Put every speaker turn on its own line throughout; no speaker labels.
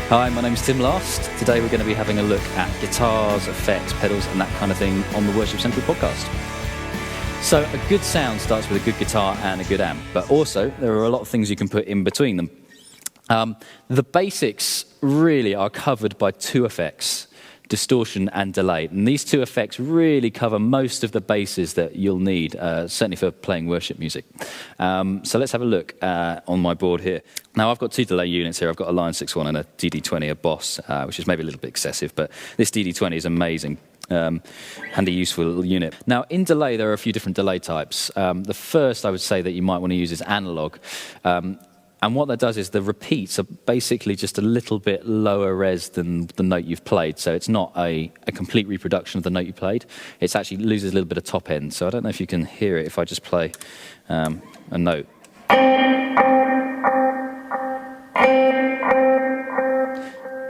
Hi, my name's Tim Last. Today we're going to be having a look at guitars, effects, pedals and that kind of thing on the Worship Central podcast. So a good sound starts with a good guitar and a good amp, but also there are a lot of things you can put in between them. The basics really are covered by two effects, distortion and delay. And these two effects really cover most of the bases that you'll need, certainly for playing worship music. So let's have a look on my board here. Now I've got two delay units here. I've got a Line 6.1 and a DD20, a Boss, which is maybe a little bit excessive, but this DD20 is amazing. Handy, useful little unit. Now, in delay, there are a few different delay types. The first I would say that you might want to use is analog. And what that does is the repeats are basically just a little bit lower res than the note you've played. So it's not a complete reproduction of the note you played. It actually loses a little bit of top end. So I don't know if you can hear it if I just play a note.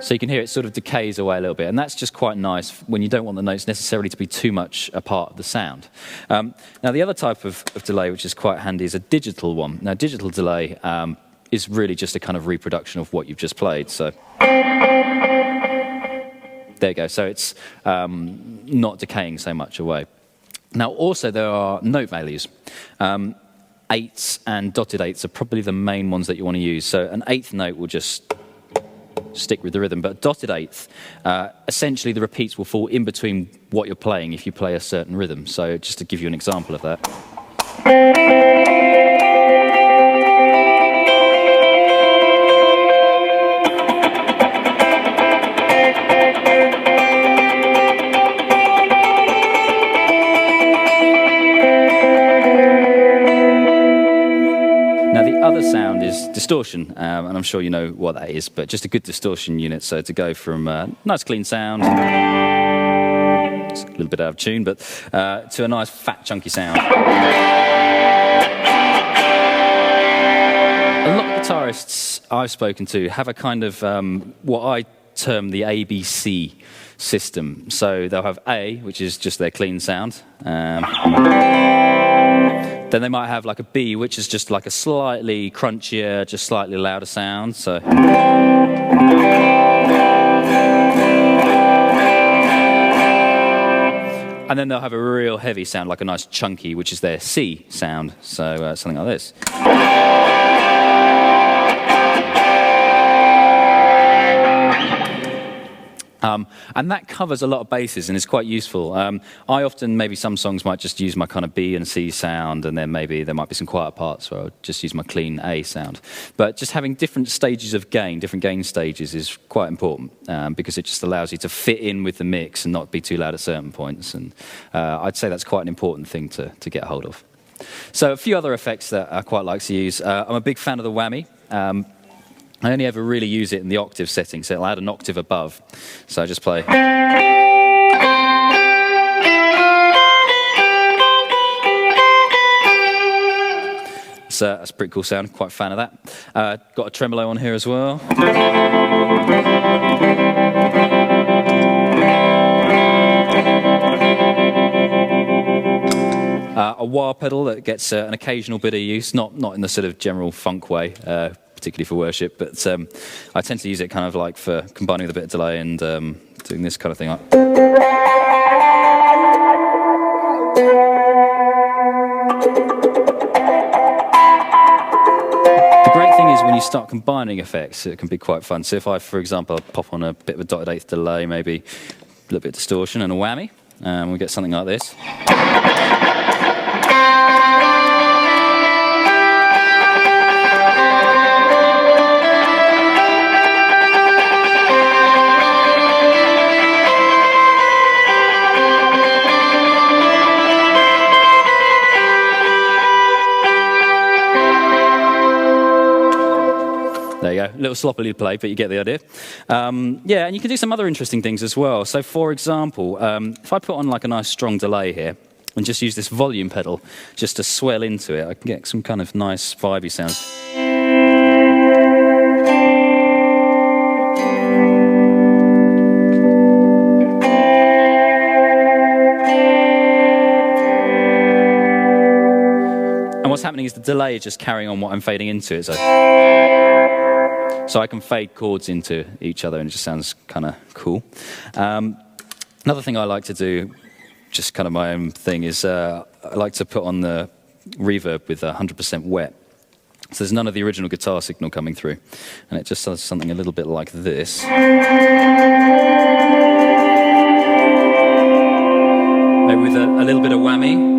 So you can hear it sort of decays away a little bit, and that's just quite nice when you don't want the notes necessarily to be too much a part of the sound. Now the other type of delay which is quite handy is a digital one. Now digital delay is really just a kind of reproduction of what you've just played. So there you go. So it's not decaying so much away. Now also there are note values. Eighths and dotted eighths are probably the main ones that you want to use. So an eighth note will just stick with the rhythm, but dotted eighth, essentially the repeats will fall in between what you're playing if you play a certain rhythm. So just to give you an example of that. Now the other sound is distortion, and I'm sure you know what that is, but just a good distortion unit. So to go from a nice clean sound, it's a little bit out of tune, but to a nice fat chunky sound. A lot of guitarists I've spoken to have a kind of what I term the ABC system. So they'll have A, which is just their clean sound. Then they might have like a B, which is just like a slightly crunchier, just slightly louder sound. So. And then they'll have a real heavy sound, like a nice chunky, which is their C sound. So something like this. And that covers a lot of bases and is quite useful. I often, maybe some songs might just use my kind of B and C sound, and then maybe there might be some quiet parts where I'll just use my clean A sound. But just having different stages of gain, different gain stages is quite important because it just allows you to fit in with the mix and not be too loud at certain points. And I'd say that's quite an important thing to get hold of. So a few other effects that I quite like to use. I'm a big fan of the whammy. I only ever really use it in the octave setting, so it'll add an octave above. So I just play. So that's a pretty cool sound, quite a fan of that. Got a tremolo on here as well. A wah pedal that gets an occasional bit of use, not in the sort of general funk way, particularly for worship, but I tend to use it kind of like for combining with a bit of delay and doing this kind of thing. The great thing is when you start combining effects, it can be quite fun. So if I, for example, pop on a bit of a dotted eighth delay, maybe a little bit of distortion and a whammy, we get something like this. There you go, a little sloppily played, but you get the idea. Yeah, and you can do some other interesting things as well. So for example, if I put on like a nice strong delay here, and just use this volume pedal just to swell into it, I can get some kind of nice vibey sounds. And what's happening is the delay is just carrying on what I'm fading into it. So So I can fade chords into each other and it just sounds kind of cool. Another thing I like to do, just kind of my own thing, is I like to put on the reverb with 100% wet. So there's none of the original guitar signal coming through. And it just does something a little bit like this. Maybe with a little bit of whammy.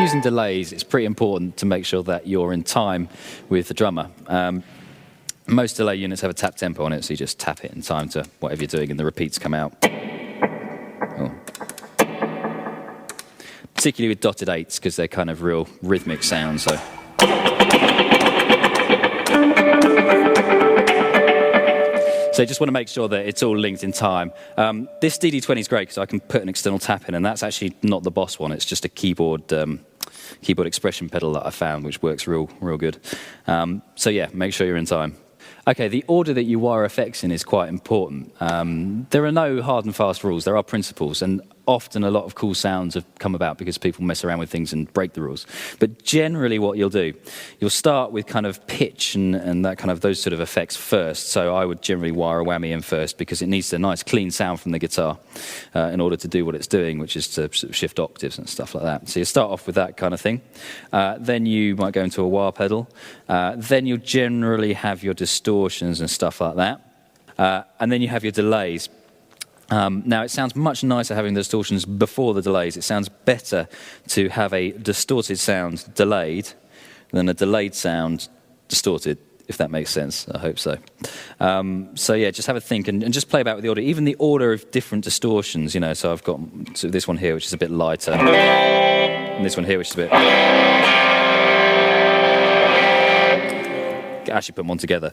Using delays, it's pretty important to make sure that you're in time with the drummer. Most delay units have a tap tempo on it, so you just tap it in time to whatever you're doing and the repeats come out. Oh. Particularly with dotted eights, because they're kind of real rhythmic sounds. So. So you just want to make sure that it's all linked in time. This DD20 is great because I can put an external tap in, and that's actually not the Boss one. It's just a keyboard expression pedal that I found, which works real good. So yeah, make sure you're in time. Okay, the order that you wire effects in is quite important. There are no hard and fast rules. There are principles, and often a lot of cool sounds have come about because people mess around with things and break the rules. But generally what you'll do, you'll start with kind of pitch and that kind of those sort of effects first. So I would generally wire a whammy in first because it needs a nice clean sound from the guitar in order to do what it's doing, which is to sort of shift octaves and stuff like that. So you start off with that kind of thing. Then you might go into a wah pedal. Then you'll generally have your distortions and stuff like that. And then you have your delays. Now, it sounds much nicer having the distortions before the delays. It sounds better to have a distorted sound delayed than a delayed sound distorted, if that makes sense. I hope so. So yeah, just have a think and just play about with the order. Even the order of different distortions, you know. So I've got this one here, which is a bit lighter, and this one here, which is a bit... actually put them on together.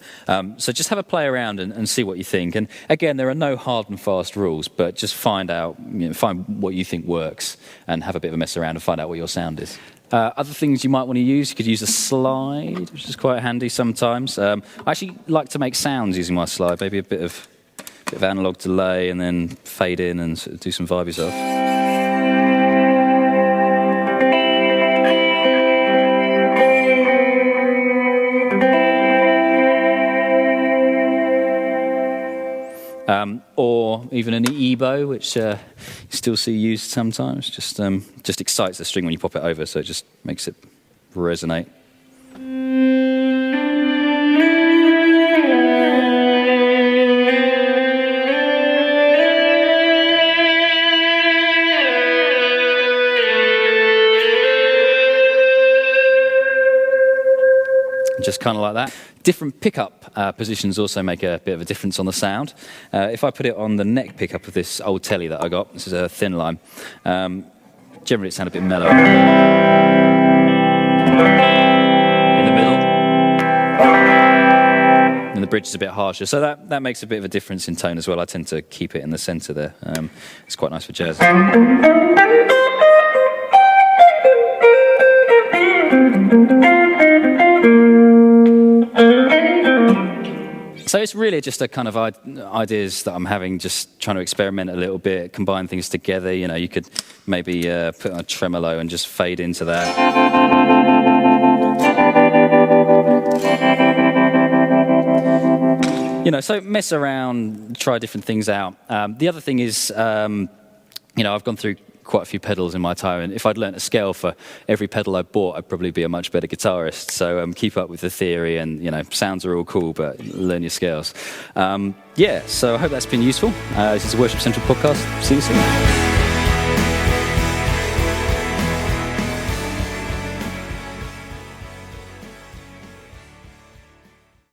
So just have a play around and see what you think. And again, there are no hard and fast rules, but just find out, find what you think works and have a bit of a mess around and find out what your sound is. Other things you might want to use, you could use a slide, which is quite handy sometimes. I actually like to make sounds using my slide, maybe a bit of analog delay and then fade in and sort of do some vibey stuff. Or even an EBO, which you still see used sometimes. Just excites the string when you pop it over, so it just makes it resonate. Just kind of like that. Different pickup positions also make a bit of a difference on the sound. If I put it on the neck pickup of this old telly that I got, this is a thin line, generally it sounds a bit mellow. In the middle. And the bridge is a bit harsher, so that makes a bit of a difference in tone as well. I tend to keep it in the centre there. It's quite nice for jazz. So it's really just a kind of ideas that I'm having, just trying to experiment a little bit, combine things together. You know, you could maybe put on a tremolo and just fade into that. You know, so mess around, try different things out. The other thing is, you know, I've gone through quite a few pedals in my time, and if I'd learnt a scale for every pedal I bought, I'd probably be a much better guitarist. So keep up with the theory, and you know, sounds are all cool, but learn your scales. Yeah, so I hope that's been useful. This is a Worship Central podcast. See you soon.